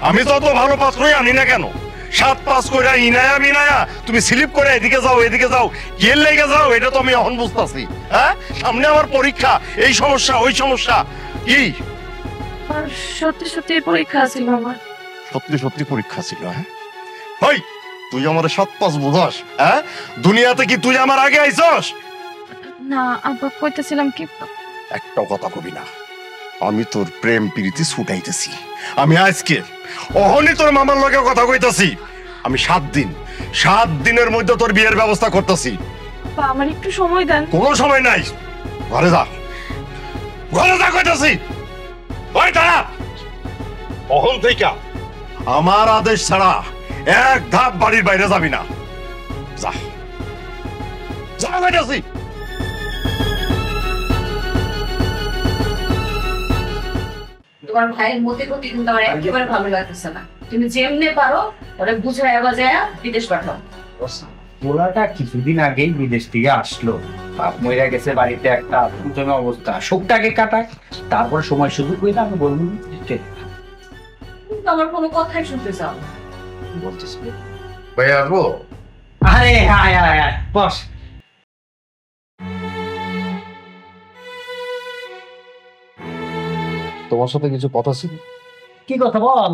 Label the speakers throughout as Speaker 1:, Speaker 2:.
Speaker 1: আমি যত ভালো পাস করি আনি না কেন, 7 পাস করে ইনায়া মিনায়া তুমি স্লিপ করে এদিকে যাও কি লেগে যাও, এটা তো আমি এখন বুঝতেছি। হ্যাঁ, সামনে আমার পরীক্ষা, এই সমস্যা ওই সমস্যা। কি
Speaker 2: সত্যি সত্যি পরীক্ষা ছিল আমার?
Speaker 1: সত্যি পরীক্ষা ছিল? হ্যাঁ, ওই তুই আমার 7 পাস বুঝাস? হ্যাঁ, দুনিয়াতে কি তুই আমার আগে আইছস?
Speaker 2: না আব্বা, কইতেছিলাম কি,
Speaker 1: একটা কথা কবি না, আমি তোর প্রেম প্রীতি ছুটাইতেছি। আমি আজকে অহনি তোর মামার লগে কথা কইতাছি। আমি 7 দিনের মধ্যে তোর বিয়ের ব্যবস্থা করতেছি।
Speaker 2: আমার একটু সময় দেন।
Speaker 1: কোনো সময় নাই, ঘরে যা কইতাছি। ওই দাঁড়া, অহন থেকে আমার আদেশ ছাড়া এক ধাপ বাড়ির বাইরে যাবি না। যা কইতাছি।
Speaker 3: তোমার ভাইয়ের মতে গতি কিন্তু আমার একেবারে ভালো লাগতেছে না। তুমি যেমনে পারো ওরা বুঝায় বাজায় বিদেশ পাঠাও।
Speaker 4: পোলাটা কিছুদিন আগেই বিদেশ থেকে আসলো, বাপ মইরা গেছে, বাড়িতে একটা প্রথমে অবস্থা, শোকটাকে কাটায়, তারপর সময় সুযোগ পেলে আমি বলবো
Speaker 3: আমার কোনো কথাই শুনতে চাও না।
Speaker 4: বলতেছি
Speaker 1: ভাই আসবো?
Speaker 4: আরে আয় আয় আয় বস।
Speaker 5: তোমার সাথে কিছু কথা ছিল।
Speaker 4: কি কথা বল?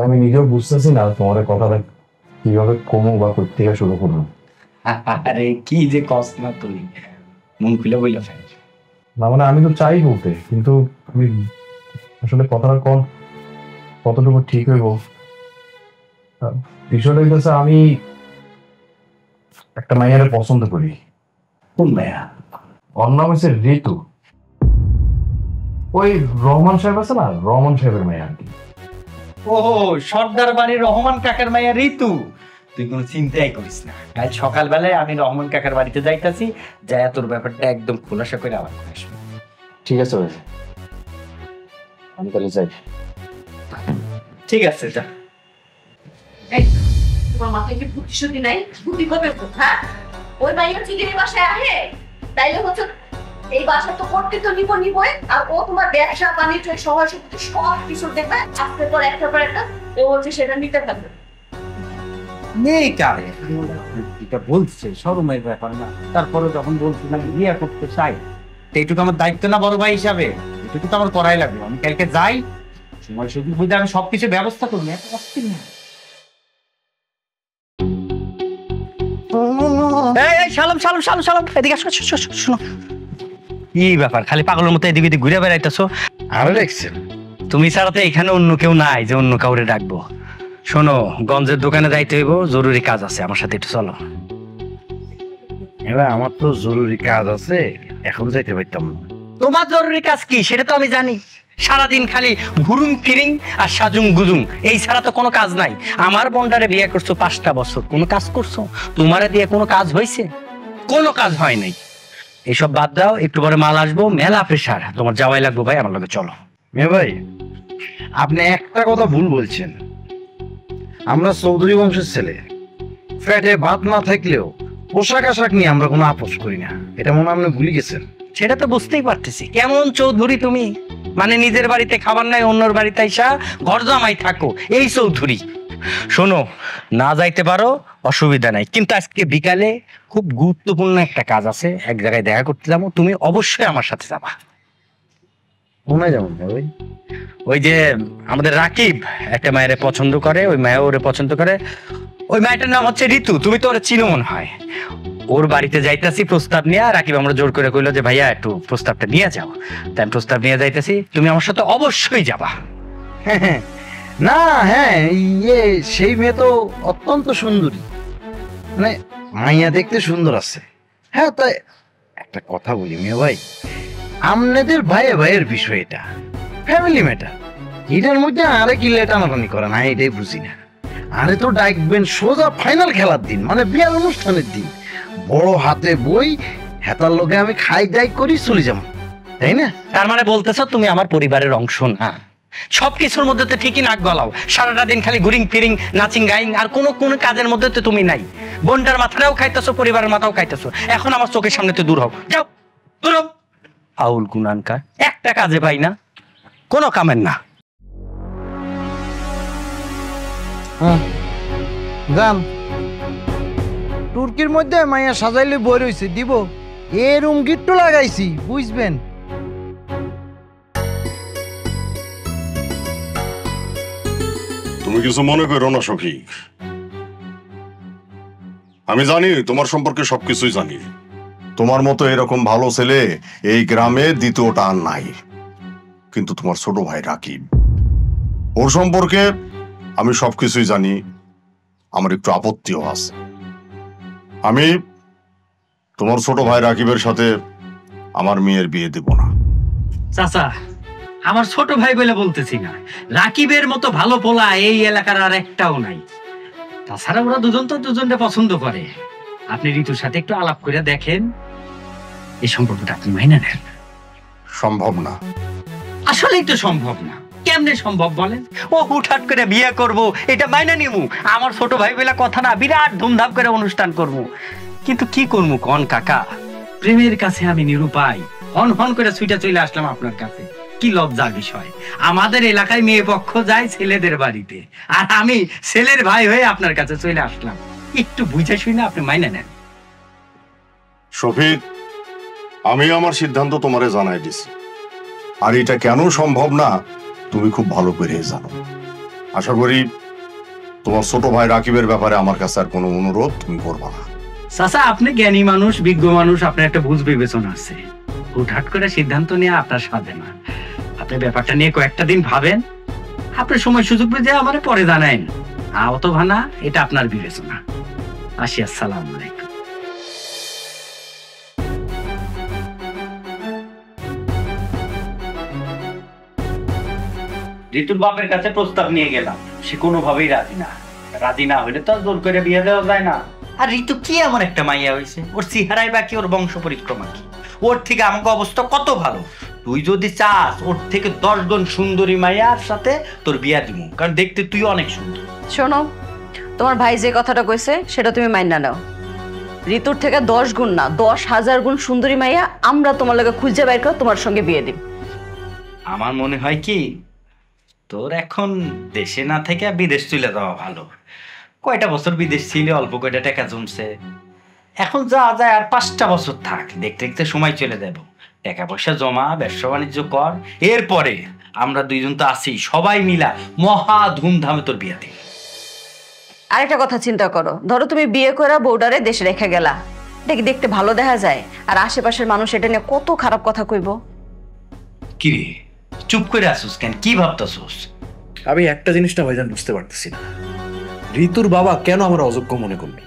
Speaker 5: আমি নিজেও বুঝতেছি না তোমার কথাটা কিভাবে কমো বা থেকে শুরু করবো।
Speaker 4: আরে কি যে কষ্ট না, তুই মন খুলে বইলা ফেল
Speaker 5: না, মানে আমি তো চাই বলতে, কিন্তু আমি আসলে কথাটা কতটুকু ঠিক হইব। বিষয়টা হইতেছে আমি একটা মাইয়ারে পছন্দ করি।
Speaker 4: কোন মায়া?
Speaker 5: ওর নাম হচ্ছে ঋতু। ওই রহমান সাহেব আছে না, রহমান সাহেবের মায়া আর কি।
Speaker 4: ও সর্দার বাড়ির রহমান কাকার মায়া ঋতু। তুই কোনো চিন্তাই করিস না, কাল সকালবেলায় আমি রহমান কাকার বাড়িতে যাইতাছি, যাই তোর ব্যাপারটা একদম খোলাসা করে আবার আসবো।
Speaker 5: ঠিক আছে ভাই, আমি তাহলে যাই।
Speaker 4: ঠিক আছে যা।
Speaker 3: এই তোমার মাথায় কি বুদ্ধি শুদ্ধি নাই? বুদ্ধি করবে তো? হ্যাঁ, ওই মাইয়া যদি এই বাসায় আহে তাইলে হচ্ছে এই বাসা তো করতে তো নিবই, আর ও তোমার ব্যবসা বাণিজ্য সবার সাথে সব কিছু দেখবে, আস্তে পর একটা পর একটা ও হচ্ছে সেটা নিতে থাকবে।
Speaker 4: নেই কারে এটা বলছে শরমের ব্যাপার না, তারপরে যখন বলছিলাম বিয়ে করতে চাই, এইটুকু আমার দায়িত্ব না বড় ভাই হিসাবে, এটুকু তো আমার করাই লাগবে। আমি কালকে যাই, সময় সুযোগ বুঝে আমি সবকিছু ব্যবস্থা করবো। এত অস্থির না। সালাম সালাম সালাম সালাম, এদিকে আসো, শোনো কি ব্যাপার, খালি পাগলের মতো এদিকে ঘুরে বেড়াইতেছো?
Speaker 1: আরে দেখছেন,
Speaker 4: তুমি ছাড়া তো এখানে অন্য কেউ নাই যে অন্য কাউরে ডাকবো। শোনো, গঞ্জের দোকানে যাইতে হইব, জরুরি কাজ আছে, আমার সাথে একটু চলো।
Speaker 1: এবার আমার তো জরুরি কাজ আছে, এখন যাইতে পারতাম না।
Speaker 4: তোমার জরুরি কাজ কি সেটা তো আমি জানি। সারাদিন খালি ঘুরুম ফিরিং আর সাজুং গুজুং, এই ছাড়া তো কোনো কাজ নাই। আমার বোনটারে বিয়ে করছো 5টা বছর, কোনো কাজ করছো? তোমারে দিয়ে কোনো কাজ হয়েছে? কোনো কাজ হয় নাই। এইসব বাদ দাও, একটু পরে মাল আসবো, মেলা প্রেশার, তোমার যাওয়াই লাগবো। ভাই আমার লগে চলো।
Speaker 6: মেয়ে ভাই, আপনি একটা কথা ভুল বলছেন। আমরা চৌধুরী বংশের ছেলে, ফ্যাটে ভাত না থাকলেও পোশাক আশাক নিয়ে আমরা কোনো আপোষ করি না, এটা মনে হয় আপনি ভুলে গেছেন।
Speaker 4: সেটা তো বুঝতেই পারতেছি। কেমন চৌধুরী তুমি, মানে নিজের বাড়িতে খাবার নাই, অন্যর বাড়িতে আইসা ঘর জামাই থাকো, এই চৌধুরী। শোনো, না যাইতে পারো অসুবিধা নাই, কিন্তু আজকে বিকালে খুব গুরুত্বপূর্ণ একটা কাজ আছে, এক জায়গায় দেখা করতে যাবো, তুমি অবশ্যই আমার সাথে যাবা।
Speaker 6: মনে যেমন ভাই,
Speaker 4: ওই যে আমাদের রাকিব একটা মায়ের পছন্দ করে, ওই মায়া ওরে পছন্দ করে, ওই মায়ের নাম হচ্ছে ঋতু, তুমি তো ওর চিনো মনে হয়। ওর বাড়িতে যাইতেছি প্রস্তাব নিয়ে, রাকিব আমরা জোর করে কইলো যে ভাইয়া একটু প্রস্তাবটা নিয়ে যাও, তাই আমি প্রস্তাব নিয়ে যাইতেছি, তুমি আমার সাথে অবশ্যই যাবা।
Speaker 6: না হ্যাঁ, সেই মেয়ে তো অত্যন্ত সুন্দরী, মানে মাইয়া দেখতে সুন্দর আছে। হ্যাঁ, তাই একটা কথা বলি মেয়ে ভাই, আপনাদের ভাইয়ে ভাইয়ের বিষয়, এটা ফ্যামিলি ম্যাটার, এটার মধ্যে আরে কি লেটানাটানি করে না, এটাই বুঝি না। আরে তো ডাকবেন সোজা ফাইনাল খেলার দিন, মানে বিয়ার অনুষ্ঠানের দিন, বড় হাতে বই, হেতার লোকে আমি খাই দাই করি চলে যাবো, তাই না?
Speaker 4: তার মানে বলতেছো তুমি আমার পরিবারের অংশ না? সবকিছুর মধ্যে তো ঠিকই নাক গলাও, সারাটা দিন খালি ঘুরিং ফিরিং নাচিং গাইং, আর কোনো কাজের মধ্যে তো তুমি নাই। বোনটার মাথাটাও খাইতেছো, পরিবারের মাথাও খাইতেছো, এখন আমার চোখের সামনে তো দূর হও, যাও দূর হও। আউল গুনানকার, একটা কাজে পাই না, কোনো কামের না।
Speaker 6: যান তুর্কির মধ্যে মাইয়া সাজাইলে বই রয়েছে দিব এরম গিট্টু লাগাইছি বুঝবেন।
Speaker 1: তুমি কিছু মনে করো না শফিক, আমি জানি তোমার সম্পর্কে সবকিছুই জানি। তোমার মতো এরকম ভালো ছেলে এই গ্রামে দ্বিতীয়টা আর নাই। কিন্তু তোমার ছোট ভাই রাকিব, ওর সম্পর্কে আমি সবকিছুই জানি। আমার একটু আপত্তিও আছে। আমি তোমার ছোট ভাই রাকিবের সাথে আমার মেয়ের বিয়ে দেব না।
Speaker 4: চাচা, আমার ছোট ভাই বলে বলতেছি না, রাকিবের মতো ভালো পোলা এই এলাকার আর একটাও নাই। তাছাড়া ওরা দুজন তো দুজনকে পছন্দ করে। আপনি ঋতুর সাথে একটু আলাপ করে দেখেন, এই সম্পর্কটা আপনি মাইনা নেন।
Speaker 1: সম্ভব না।
Speaker 4: আসলেই তো সম্ভব না। কেমনে সম্ভব বলেন? ও হুটহাট করে বিয়ে করব, এটা মাইনা নিমু। আমার ছোট ভাই বলে কথা না, বিরাট ধুমধাম করে অনুষ্ঠান করব। কিন্তু কি করবো কন কাকা, প্রেমের কাছে আমি নিরুপায়। হন হন করে ছুটে চলে আসলাম আপনার কাছে। কি লজ্জার বিষয়, আমাদের এলাকায় মেয়ে পক্ষ যায় ছেলেদের বাড়িতে, আর আমি ছেলের ভাই হয়ে আপনার কাছে চলে আসলাম। একটু বুঝে শুনে আপনি মাইনা নেন।
Speaker 1: শফিক, আমি আমার সিদ্ধান্ত তোমারে জানাই দিছি, আর এটা কেন সম্ভব না তুমি খুব ভালো করে জানো। আশা করি তোমার ছোট ভাই রাকিবের ব্যাপারে আমার কাছে আর কোনো অনুরোধ তুমি করবা না।
Speaker 4: চাচা, আপনি জ্ঞানী মানুষ, বিজ্ঞ মানুষ, আপনার একটা বুঝ বিবেচনা আছে। হুটহাট করে সিদ্ধান্ত নিয়ে আপনার সাথে না। আপনি ব্যাপারটা নিয়ে কয়েকটা দিন ভাবেন, আপনার সময় সুযোগ বুঝে আমারে পরে জানাইন। আহত ভানা, এটা আপনার বিবেচনা। আসি, আসসালামু আলাইকুম। ঋতুর বাপের কাছে প্রস্তাব নিয়ে গেলাম, সে কোনোভাবেই রাজি না। রাজি না হলে তো আর জোর করে বিয়ে দেওয়া যায় না। আর ঋতু কি এমন একটা মাইয়া হয়েছে, ওর চেহারাই বাকি, ওর বংশ পরিক্রমা কি। ওর থেকে আমাকে অবস্থা কত ভালো। তুই যদি চাস, ওর থেকে 10 গুণ সুন্দরী মাইয়ার সাথে তোর বিয়া দিব, কারণ দেখতে তুই অনেক সুন্দর।
Speaker 3: শোনো, তোমার ভাই যে কথাটা কইছে সেটা তুমি মাইনা নাও। ঋতুর থেকে 10 গুণ না, 10,000 গুণ সুন্দরী মাইয়া আমরা তোমার লগে খুঁজে বাইর করে তোমার সঙ্গে বিয়ে দিব।
Speaker 4: আমার মনে হয় কি, তোর এখন দেশে না থেকে বিদেশ চলে যাওয়া ভালো। কয়টা বছর বিদেশ ছিলে, অল্প কয়টা টাকা জমছে। এখন যা যায় আর 5টা বছর থাক, দেখতে দেখতে সময় চলে যাব। টাকা পয়সা জমা, ব্যবসা বাণিজ্য কর, এরপরে আমরা দুইজন তো আছি, সবাই মিলা মহা ধুমধামে তোর বিয়ে দিই।
Speaker 3: আরেকটা কথা চিন্তা করো, ধরো তুমি বিয়ে করে বউডারে দেশে রেখে গেলা, এটা কি দেখতে ভালো দেখা যায়? আর আশেপাশের মানুষ এটা নিয়ে কত খারাপ কথা কইব।
Speaker 4: কি রে, চুপ করে আসুস কেন? কি ভাবতাছস?
Speaker 5: আমি একটা জিনিসটা ভাইজান বুঝতে পারতেছি না, ঋতুর বাবা কেন আমার অযোগ্য মনে করলো?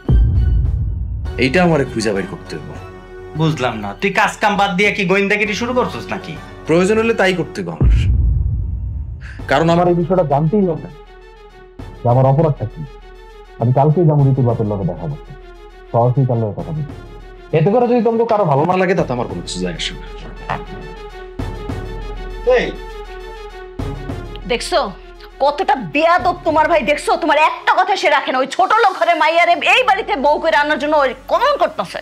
Speaker 5: এইটা আমার খুঁজে বের করতে হবে।
Speaker 4: বুঝলাম না, তুই কাজ কাম বাদ দিয়ে কি গোয়েন্দাগিরি শুরু করছিস নাকি?
Speaker 5: প্রয়োজন হলে তাই করতে হবে আমার, কারণ আমার এই বিষয়টা জানতেই হবে যে আমার অপরাধটা কি। আমি কালকেই যাবো ঋতুর বাপের লগে দেখা করতে, সরাসরি তার লগে কথা বলতে। এতে করে যদি তোমাকে কারো ভালো না লাগে তাতে আমার কোনো কিছু যায় আসে না।
Speaker 3: দেখছো কতটা বেয়াদব তোমার ভাই, দেখছো তোমার একটা কথা সে রাখে না। ওই ছোট লোক ঘরে মাইয়ারে এই বাড়িতে বউ করে আনার জন্য ওই কমন করতেছে।